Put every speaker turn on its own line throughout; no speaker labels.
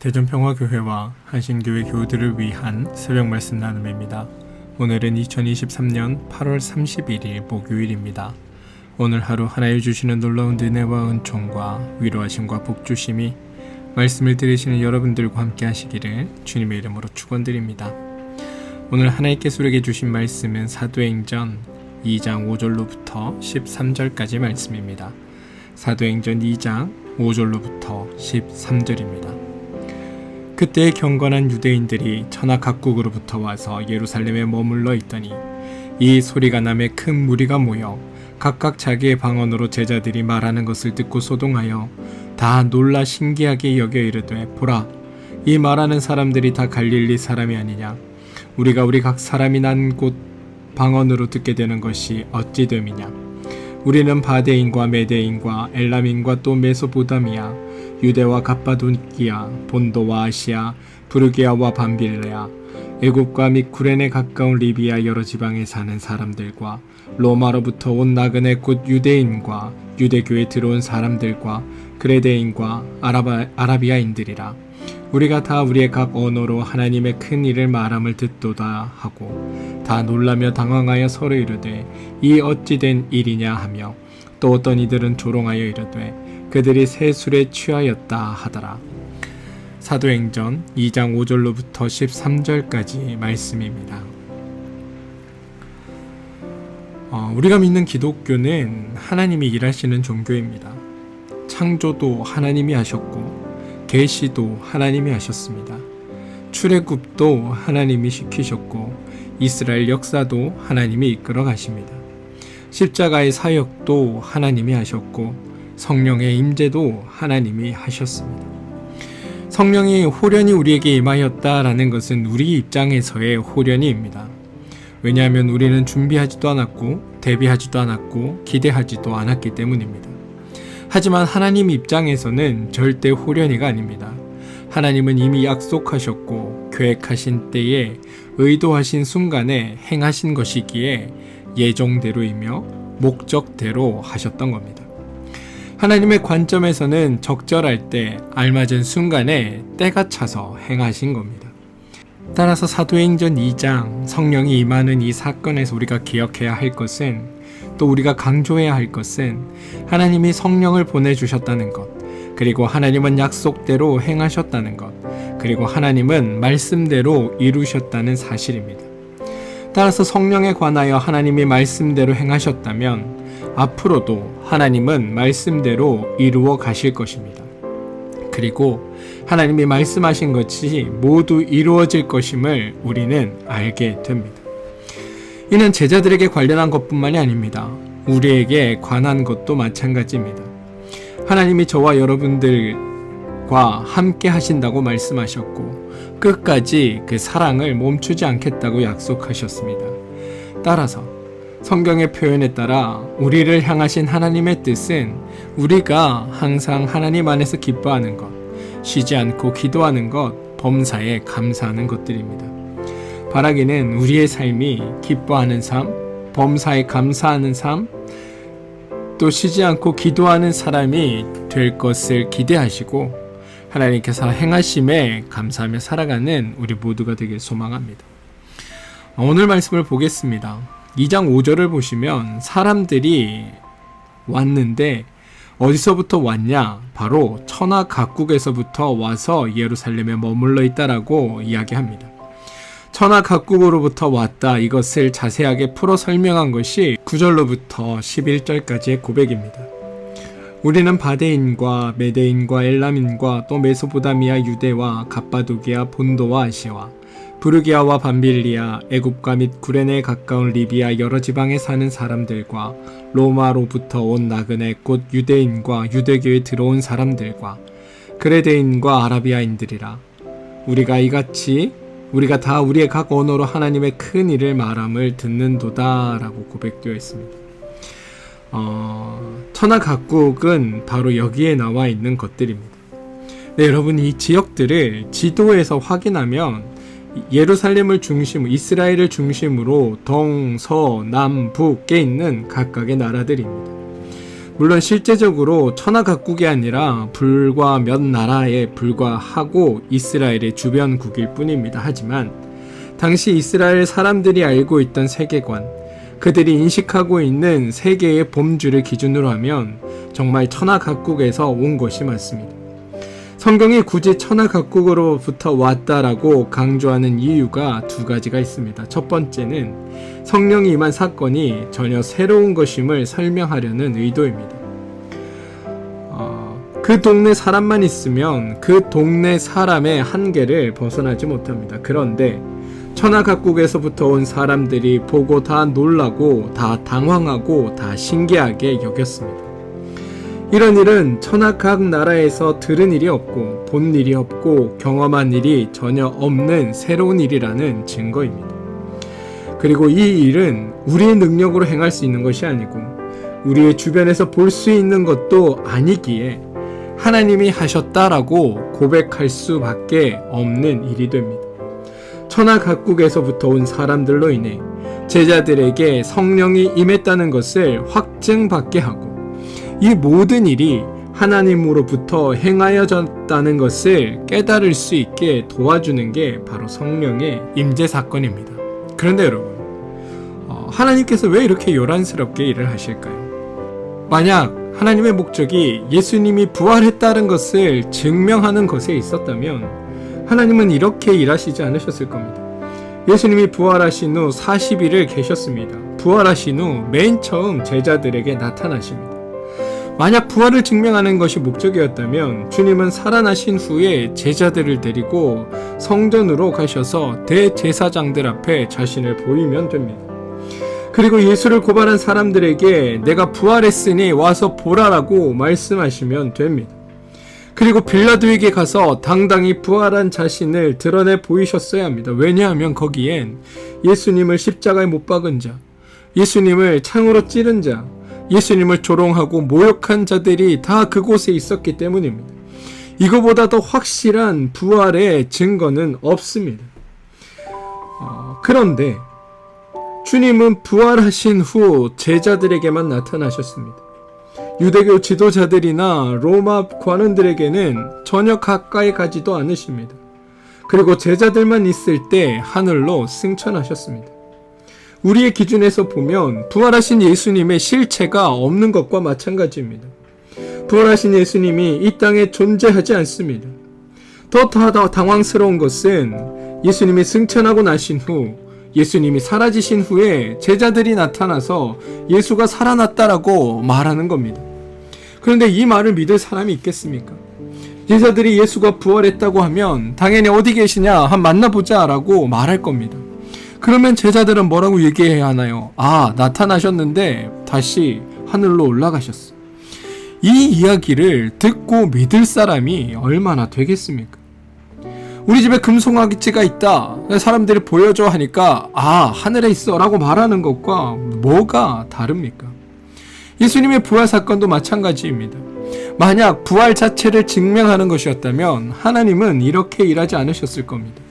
대전평화교회와 한신교회 교우들을 위한 새벽 말씀 나눔입니다. 오늘은 2023년 8월 31일 목요일입니다. 오늘 하루 하나님 주시는 놀라운 은혜와 은총과 위로하심과 복주심이 말씀을 들으시는 여러분들과 함께 하시기를 주님의 이름으로 축원드립니다. 오늘 하나님께서 우리에게 주신 말씀은 사도행전 2장 5절로부터 13절까지 말씀입니다. 사도행전 2장 5절로부터 13절입니다. 그때 경건한 유대인들이 천하 각국으로부터 와서 예루살렘에 머물러 있더니 이 소리가 나매 큰 무리가 모여 각각 자기의 방언으로 제자들이 말하는 것을 듣고 소동하여 다 놀라 신기하게 여겨 이르되, 보라, 이 말하는 사람들이 다 갈릴리 사람이 아니냐? 우리가 우리 각 사람이 난 곳 방언으로 듣게 되는 것이 어찌 됨이냐? 우리는 바데인과 메데인과 엘람인과 또 메소포타미아, 유대와 갑바도기아, 본도와 아시아, 부르기아와 밤빌레아, 애굽과 및 구레네 가까운 리비아 여러 지방에 사는 사람들과 로마로부터 온 나그네 곧 유대인과 유대교에 들어온 사람들과 그레데인과 아라비아인들이라. 우리가 다 우리의 각 언어로 하나님의 큰 일을 말함을 듣도다 하고 다 놀라며 당황하여 서로 이르되, 이 어찌 된 일이냐 하며, 또 어떤 이들은 조롱하여 이르되 그들이 새 술에 취하였다 하더라. 사도행전 2장 5절로부터 13절까지 말씀입니다. 우리가 믿는 기독교는 하나님이 일하시는 종교입니다. 창조도 하나님이 하셨고 계시도 하나님이 하셨습니다. 출애굽도 하나님이 시키셨고 이스라엘 역사도 하나님이 이끌어 가십니다. 십자가의 사역도 하나님이 하셨고 성령의 임재도 하나님이 하셨습니다. 성령이 호련히 우리에게 임하였다라는 것은 우리 입장에서의 호련히입니다. 왜냐하면 우리는 준비하지도 않았고 대비하지도 않았고 기대하지도 않았기 때문입니다. 하지만 하나님 입장에서는 절대 호련히가 아닙니다. 하나님은 이미 약속하셨고 계획하신 때에 의도하신 순간에 행하신 것이기에 예정대로이며 목적대로 하셨던 겁니다. 하나님의 관점에서는 적절할 때 알맞은 순간에 때가 차서 행하신 겁니다. 따라서 사도행전 2장 성령이 임하는 이 사건에서 우리가 기억해야 할 것은, 또 우리가 강조해야 할 것은 하나님이 성령을 보내주셨다는 것, 그리고 하나님은 약속대로 행하셨다는 것, 그리고 하나님은 말씀대로 이루셨다는 사실입니다. 따라서 성령에 관하여 하나님이 말씀대로 행하셨다면 앞으로도 하나님은 말씀대로 이루어 가실 것입니다. 그리고 하나님이 말씀하신 것이 모두 이루어질 것임을 우리는 알게 됩니다. 이는 제자들에게 관련한 것뿐만이 아닙니다. 우리에게 관한 것도 마찬가지입니다. 하나님이 저와 여러분들과 함께 하신다고 말씀하셨고 끝까지 그 사랑을 멈추지 않겠다고 약속하셨습니다. 따라서 성경의 표현에 따라 우리를 향하신 하나님의 뜻은 우리가 항상 하나님 안에서 기뻐하는 것, 쉬지 않고 기도하는 것, 범사에 감사하는 것들입니다. 바라기는 우리의 삶이 기뻐하는 삶, 범사에 감사하는 삶, 또 쉬지 않고 기도하는 사람이 될 것을 기대하시고 하나님께서 행하심에 감사하며 살아가는 우리 모두가 되길 소망합니다. 오늘 말씀을 보겠습니다. 2장 5절을 보시면 사람들이 왔는데 어디서부터 왔냐? 바로 천하 각국에서부터 와서 예루살렘에 머물러 있다라고 이야기합니다. 천하 각국으로부터 왔다, 이것을 자세하게 풀어 설명한 것이 9절로부터 11절까지의 고백입니다. 우리는 바데인과 메데인과 엘람인과 또 메소포타미아, 유대와 갑바도기아, 본도와 아시아, 부르기아와 밤빌리아, 애굽과 및 구레네 가까운 리비아 여러 지방에 사는 사람들과 로마로부터 온 나그네 곧 유대인과 유대교에 들어온 사람들과 그레데인과 아라비아인들이라. 우리가 다 우리의 각 언어로 하나님의 큰 일을 말함을 듣는도다 라고 고백되어 있습니다. 천하 각국은 바로 여기에 나와 있는 것들입니다. 네, 여러분, 이 지역들을 지도에서 확인하면 예루살렘을 중심으로, 이스라엘을 중심으로 동, 서, 남, 북에 있는 각각의 나라들입니다. 물론 실제적으로 천하각국이 아니라 불과 몇 나라에 불과하고 이스라엘의 주변국일 뿐입니다. 하지만 당시 이스라엘 사람들이 알고 있던 세계관, 그들이 인식하고 있는 세계의 범주를 기준으로 하면 정말 천하각국에서 온 것이 맞습니다. 성경이 굳이 천하각국으로부터 왔다라고 강조하는 이유가 두 가지가 있습니다. 첫 번째는 성령이 임한 사건이 전혀 새로운 것임을 설명하려는 의도입니다. 그 동네 사람만 있으면 그 동네 사람의 한계를 벗어나지 못합니다. 그런데 천하각국에서부터 온 사람들이 보고 다 놀라고 다 당황하고 다 신기하게 여겼습니다. 이런 일은 천하 각 나라에서 들은 일이 없고 본 일이 없고 경험한 일이 전혀 없는 새로운 일이라는 증거입니다. 그리고 이 일은 우리의 능력으로 행할 수 있는 것이 아니고 우리의 주변에서 볼 수 있는 것도 아니기에 하나님이 하셨다라고 고백할 수밖에 없는 일이 됩니다. 천하 각국에서부터 온 사람들로 인해 제자들에게 성령이 임했다는 것을 확증받게 하고 이 모든 일이 하나님으로부터 행하여졌다는 것을 깨달을 수 있게 도와주는 게 바로 성령의 임재 사건입니다. 그런데 여러분, 하나님께서 왜 이렇게 요란스럽게 일을 하실까요? 만약 하나님의 목적이 예수님이 부활했다는 것을 증명하는 것에 있었다면 하나님은 이렇게 일하시지 않으셨을 겁니다. 예수님이 부활하신 후 40일을 계셨습니다. 부활하신 후 맨 처음 제자들에게 나타나십니다. 만약 부활을 증명하는 것이 목적이었다면 주님은 살아나신 후에 제자들을 데리고 성전으로 가셔서 대제사장들 앞에 자신을 보이면 됩니다. 그리고 예수를 고발한 사람들에게 내가 부활했으니 와서 보라라고 말씀하시면 됩니다. 그리고 빌라도에게 가서 당당히 부활한 자신을 드러내 보이셨어야 합니다. 왜냐하면 거기엔 예수님을 십자가에 못 박은 자, 예수님을 창으로 찌른 자, 예수님을 조롱하고 모욕한 자들이 다 그곳에 있었기 때문입니다. 이거보다 더 확실한 부활의 증거는 없습니다. 그런데 주님은 부활하신 후 제자들에게만 나타나셨습니다. 유대교 지도자들이나 로마 관원들에게는 전혀 가까이 가지도 않으십니다. 그리고 제자들만 있을 때 하늘로 승천하셨습니다. 우리의 기준에서 보면 부활하신 예수님의 실체가 없는 것과 마찬가지입니다. 부활하신 예수님이 이 땅에 존재하지 않습니다. 더 당황스러운 것은 예수님이 승천하고 나신 후 예수님이 사라지신 후에 제자들이 나타나서 예수가 살아났다라고 말하는 겁니다. 그런데 이 말을 믿을 사람이 있겠습니까? 제자들이 예수가 부활했다고 하면 당연히 어디 계시냐 한번 만나보자 라고 말할 겁니다. 그러면 제자들은 뭐라고 얘기해야 하나요? 아, 나타나셨는데 다시 하늘로 올라가셨어. 이 이야기를 듣고 믿을 사람이 얼마나 되겠습니까? 우리 집에 금송아지가 있다. 사람들이 보여줘 하니까 아, 하늘에 있어 라고 말하는 것과 뭐가 다릅니까? 예수님의 부활 사건도 마찬가지입니다. 만약 부활 자체를 증명하는 것이었다면 하나님은 이렇게 일하지 않으셨을 겁니다.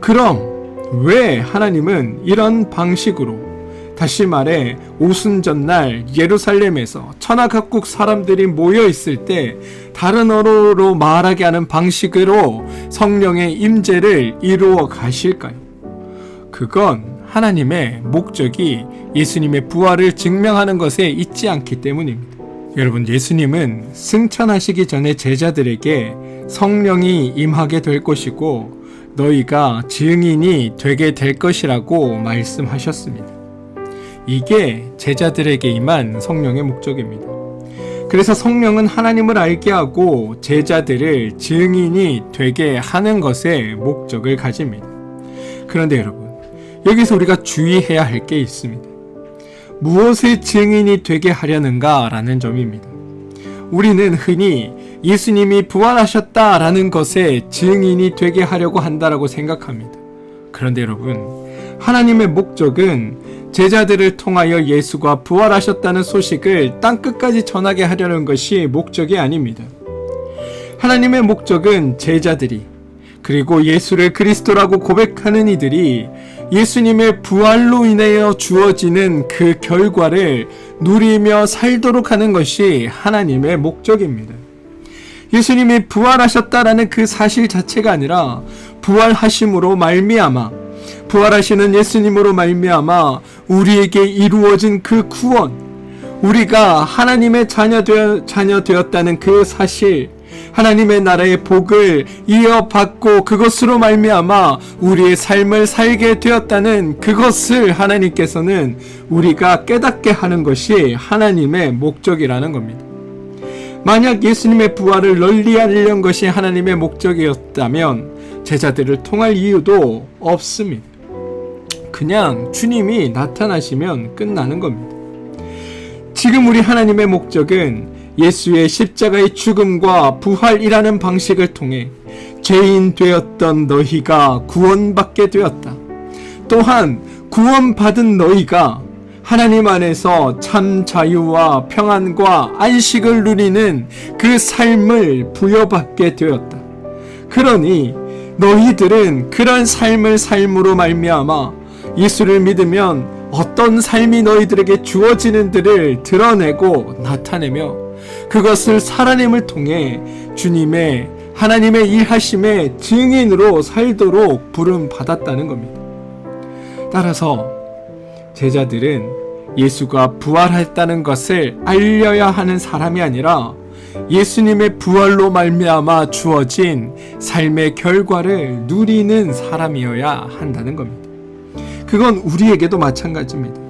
그럼 왜 하나님은 이런 방식으로, 다시 말해 오순절날 예루살렘에서 천하각국 사람들이 모여 있을 때 다른 언어로 말하게 하는 방식으로 성령의 임재를 이루어 가실까요? 그건 하나님의 목적이 예수님의 부활을 증명하는 것에 있지 않기 때문입니다. 여러분, 예수님은 승천하시기 전에 제자들에게 성령이 임하게 될 것이고 너희가 증인이 되게 될 것이라고 말씀하셨습니다. 이게 제자들에게 임한 성령의 목적입니다. 그래서 성령은 하나님을 알게 하고 제자들을 증인이 되게 하는 것에 목적을 가집니다. 그런데 여러분, 여기서 우리가 주의해야 할 게 있습니다. 무엇을 증인이 되게 하려는가 라는 점입니다. 우리는 흔히 예수님이 부활하셨다라는 것에 증인이 되게 하려고 한다라고 생각합니다. 그런데 여러분, 하나님의 목적은 제자들을 통하여 예수가 부활하셨다는 소식을 땅끝까지 전하게 하려는 것이 목적이 아닙니다. 하나님의 목적은 제자들이, 그리고 예수를 그리스도라고 고백하는 이들이 예수님의 부활로 인하여 주어지는 그 결과를 누리며 살도록 하는 것이 하나님의 목적입니다. 예수님이 부활하셨다라는 그 사실 자체가 아니라 부활하심으로 말미암아, 부활하시는 예수님으로 말미암아 우리에게 이루어진 그 구원, 우리가 하나님의 자녀 되었다는 그 사실, 하나님의 나라의 복을 이어받고 그것으로 말미암아 우리의 삶을 살게 되었다는 그것을 하나님께서는 우리가 깨닫게 하는 것이 하나님의 목적이라는 겁니다. 만약 예수님의 부활을 널리 알리는 것이 하나님의 목적이었다면 제자들을 통할 이유도 없습니다. 그냥 주님이 나타나시면 끝나는 겁니다. 지금 우리 하나님의 목적은 예수의 십자가의 죽음과 부활이라는 방식을 통해 죄인 되었던 너희가 구원받게 되었다. 또한 구원받은 너희가 하나님 안에서 참 자유와 평안과 안식을 누리는 그 삶을 부여받게 되었다. 그러니 너희들은 그런 삶을 삶으로 말미암아 예수를 믿으면 어떤 삶이 너희들에게 주어지는지를 드러내고 나타내며 그것을 살아냄을 통해 주님의 하나님의 일하심의 증인으로 살도록 부름받았다는 겁니다. 따라서 제자들은 예수가 부활했다는 것을 알려야 하는 사람이 아니라 예수님의 부활로 말미암아 주어진 삶의 결과를 누리는 사람이어야 한다는 겁니다. 그건 우리에게도 마찬가지입니다.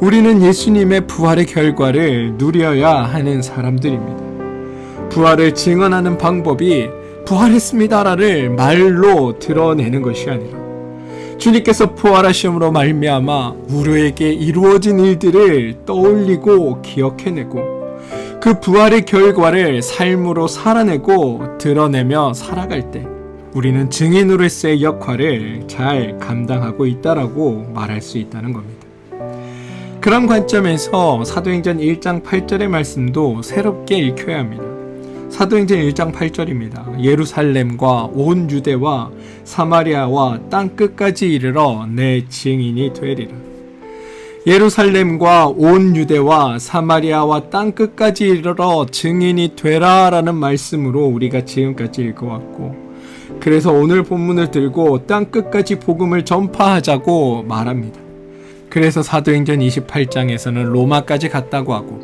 우리는 예수님의 부활의 결과를 누려야 하는 사람들입니다. 부활을 증언하는 방법이 부활했습니다라를 말로 드러내는 것이 아니라 주님께서 부활하심으로 말미암아 우리에게 이루어진 일들을 떠올리고 기억해내고 그 부활의 결과를 삶으로 살아내고 드러내며 살아갈 때 우리는 증인으로서의 역할을 잘 감당하고 있다라고 말할 수 있다는 겁니다. 그런 관점에서 사도행전 1장 8절의 말씀도 새롭게 읽혀야 합니다. 사도행전 1장 8절입니다. 예루살렘과 온 유대와 사마리아와 땅끝까지 이르러 내 증인이 되리라. 예루살렘과 온 유대와 사마리아와 땅끝까지 이르러 증인이 되라 라는 말씀으로 우리가 지금까지 읽어왔고, 그래서 오늘 본문을 들고 땅끝까지 복음을 전파하자고 말합니다. 그래서 사도행전 28장에서는 로마까지 갔다고 하고,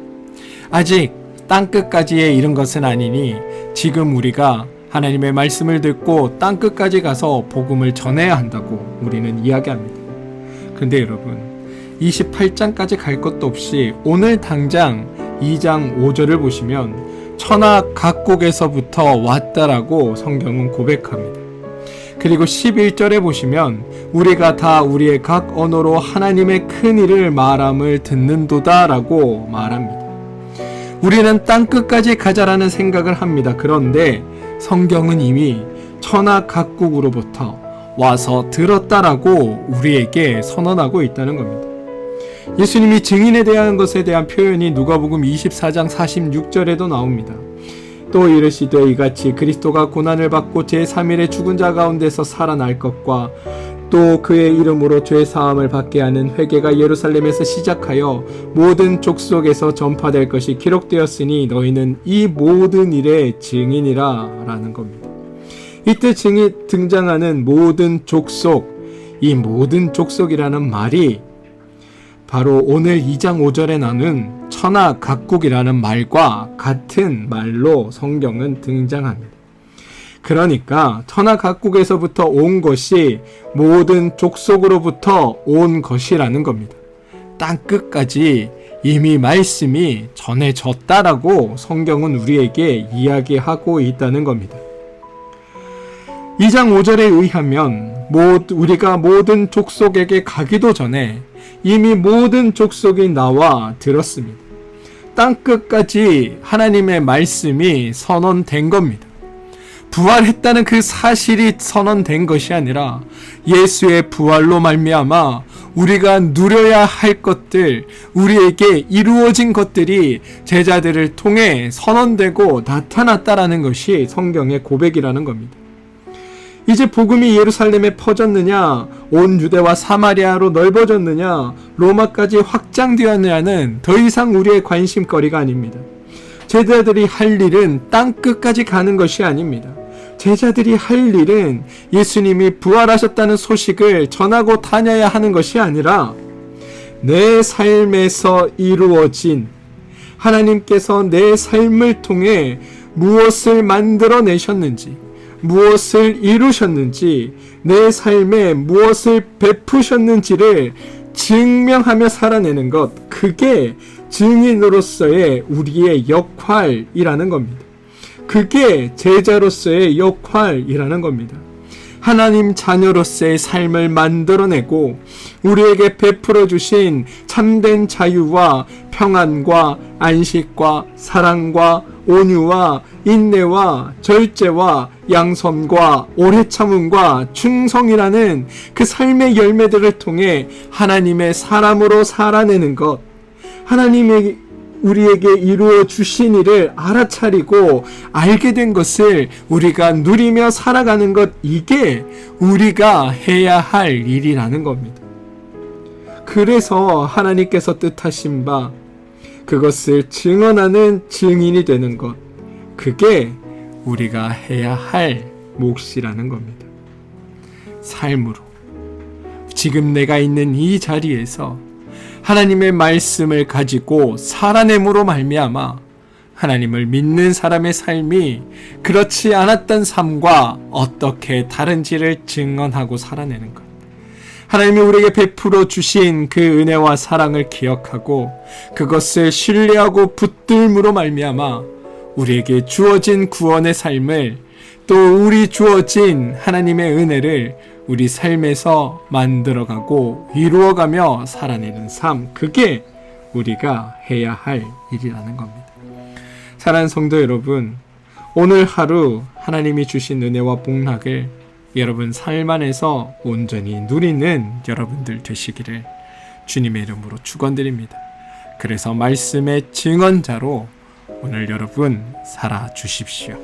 아직 땅끝까지에 이른 것은 아니니 지금 우리가 하나님의 말씀을 듣고 땅끝까지 가서 복음을 전해야 한다고 우리는 이야기합니다. 근데 여러분, 28장까지 갈 것도 없이 오늘 당장 2장 5절을 보시면 천하 각국에서부터 왔다라고 성경은 고백합니다. 그리고 11절에 보시면 우리가 다 우리의 각 언어로 하나님의 큰 일을 말함을 듣는도다 라고 말합니다. 우리는 땅끝까지 가자라는 생각을 합니다. 그런데 성경은 이미 천하 각국으로부터 와서 들었다라고 우리에게 선언하고 있다는 겁니다. 예수님이 증인에 대한 것에 대한 표현이 누가복음 24장 46절에도 나옵니다. 또 이르시되 이같이 그리스도가 고난을 받고 제3일에 죽은 자 가운데서 살아날 것과 또 그의 이름으로 죄 사함을 받게 하는 회개가 예루살렘에서 시작하여 모든 족속에서 전파될 것이 기록되었으니 너희는 이 모든 일의 증인이라 라는 겁니다. 이때 등장하는 모든 족속, 이 모든 족속이라는 말이 바로 오늘 2장 5절에 나눈 천하 각국이라는 말과 같은 말로 성경은 등장합니다. 그러니까 천하 각국에서부터 온 것이 모든 족속으로부터 온 것이라는 겁니다. 땅끝까지 이미 말씀이 전해졌다라고 성경은 우리에게 이야기하고 있다는 겁니다. 2장 5절에 의하면 우리가 모든 족속에게 가기도 전에 이미 모든 족속이 나와 들었습니다. 땅끝까지 하나님의 말씀이 선언된 겁니다. 부활했다는 그 사실이 선언된 것이 아니라 예수의 부활로 말미암아 우리가 누려야 할 것들, 우리에게 이루어진 것들이 제자들을 통해 선언되고 나타났다라는 것이 성경의 고백이라는 겁니다. 이 이제 복음이 예루살렘에 퍼졌느냐, 온 유대와 사마리아로 넓어졌느냐, 로마까지 확장되었느냐는 더 이상 우리의 관심거리가 아닙니다. 제자들이 할 일은 땅끝까지 가는 것이 아닙니다. 제자들이 할 일은 예수님이 부활하셨다는 소식을 전하고 다녀야 하는 것이 아니라 내 삶에서 이루어진, 하나님께서 내 삶을 통해 무엇을 만들어내셨는지, 무엇을 이루셨는지, 내 삶에 무엇을 베푸셨는지를 증명하며 살아내는 것, 그게 증인으로서의 우리의 역할이라는 겁니다. 그게 제자로서의 역할이라는 겁니다. 하나님 자녀로서의 삶을 만들어내고 우리에게 베풀어 주신 참된 자유와 평안과 안식과 사랑과 온유와 인내와 절제와 양선과 오래 참음과 충성이라는 그 삶의 열매들을 통해 하나님의 사람으로 살아내는 것, 하나님의 우리에게 이루어 주신 일을 알아차리고 알게 된 것을 우리가 누리며 살아가는 것, 이게 우리가 해야 할 일이라는 겁니다. 그래서 하나님께서 뜻하신 바, 그것을 증언하는 증인이 되는 것, 그게 우리가 해야 할 몫이라는 겁니다. 삶으로, 지금 내가 있는 이 자리에서 하나님의 말씀을 가지고 살아냄으로 말미암아 하나님을 믿는 사람의 삶이 그렇지 않았던 삶과 어떻게 다른지를 증언하고 살아내는 것, 하나님이 우리에게 베풀어 주신 그 은혜와 사랑을 기억하고 그것을 신뢰하고 붙들므로 말미암아 우리에게 주어진 구원의 삶을, 또 우리 주어진 하나님의 은혜를 우리 삶에서 만들어가고 이루어가며 살아내는 삶, 그게 우리가 해야 할 일이라는 겁니다. 사랑하는 성도 여러분, 오늘 하루 하나님이 주신 은혜와 복락을 여러분 삶 안에서 온전히 누리는 여러분들 되시기를 주님의 이름으로 축원드립니다. 그래서 말씀의 증언자로 오늘 여러분 살아주십시오.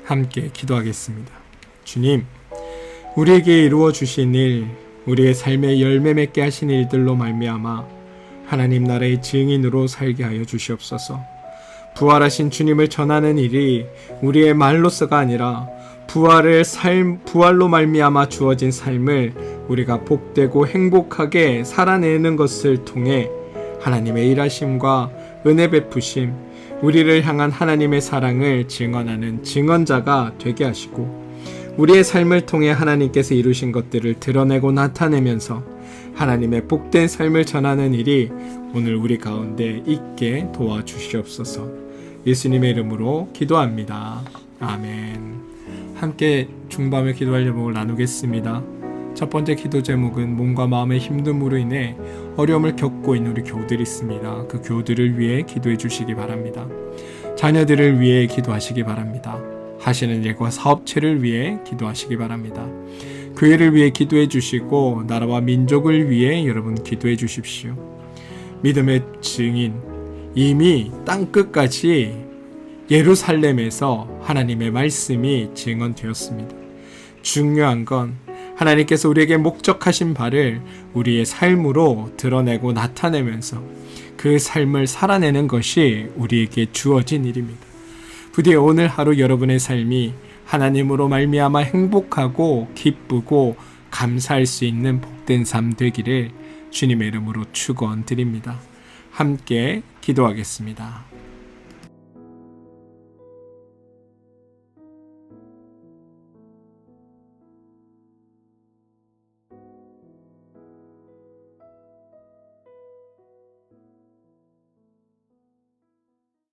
함께 기도하겠습니다. 주님, 우리에게 이루어 주신 일, 우리의 삶에 열매 맺게 하신 일들로 말미암아 하나님 나라의 증인으로 살게 하여 주시옵소서. 부활하신 주님을 전하는 일이 우리의 말로서가 아니라 부활로 말미암아 주어진 삶을 우리가 복되고 행복하게 살아내는 것을 통해 하나님의 일하심과 은혜 베푸심, 우리를 향한 하나님의 사랑을 증언하는 증언자가 되게 하시고, 우리의 삶을 통해 하나님께서 이루신 것들을 드러내고 나타내면서 하나님의 복된 삶을 전하는 일이 오늘 우리 가운데 있게 도와주시옵소서. 예수님의 이름으로 기도합니다. 아멘. 함께 중밤에 기도할 제목을 나누겠습니다. 첫 번째 기도 제목은 몸과 마음의 힘듦으로 인해 어려움을 겪고 있는 우리 교우들이 있습니다. 그 교우들을 위해 기도해 주시기 바랍니다. 자녀들을 위해 기도하시기 바랍니다. 하시는 일과 사업체를 위해 기도하시기 바랍니다. 교회를 위해 기도해 주시고 나라와 민족을 위해 여러분 기도해 주십시오. 믿음의 증인, 이미 땅끝까지 예루살렘에서 하나님의 말씀이 증언되었습니다. 중요한 건 하나님께서 우리에게 목적하신 바를 우리의 삶으로 드러내고 나타내면서 그 삶을 살아내는 것이 우리에게 주어진 일입니다. 부디 오늘 하루 여러분의 삶이 하나님으로 말미암아 행복하고 기쁘고 감사할 수 있는 복된 삶 되기를 주님의 이름으로 축원드립니다. 함께 기도하겠습니다.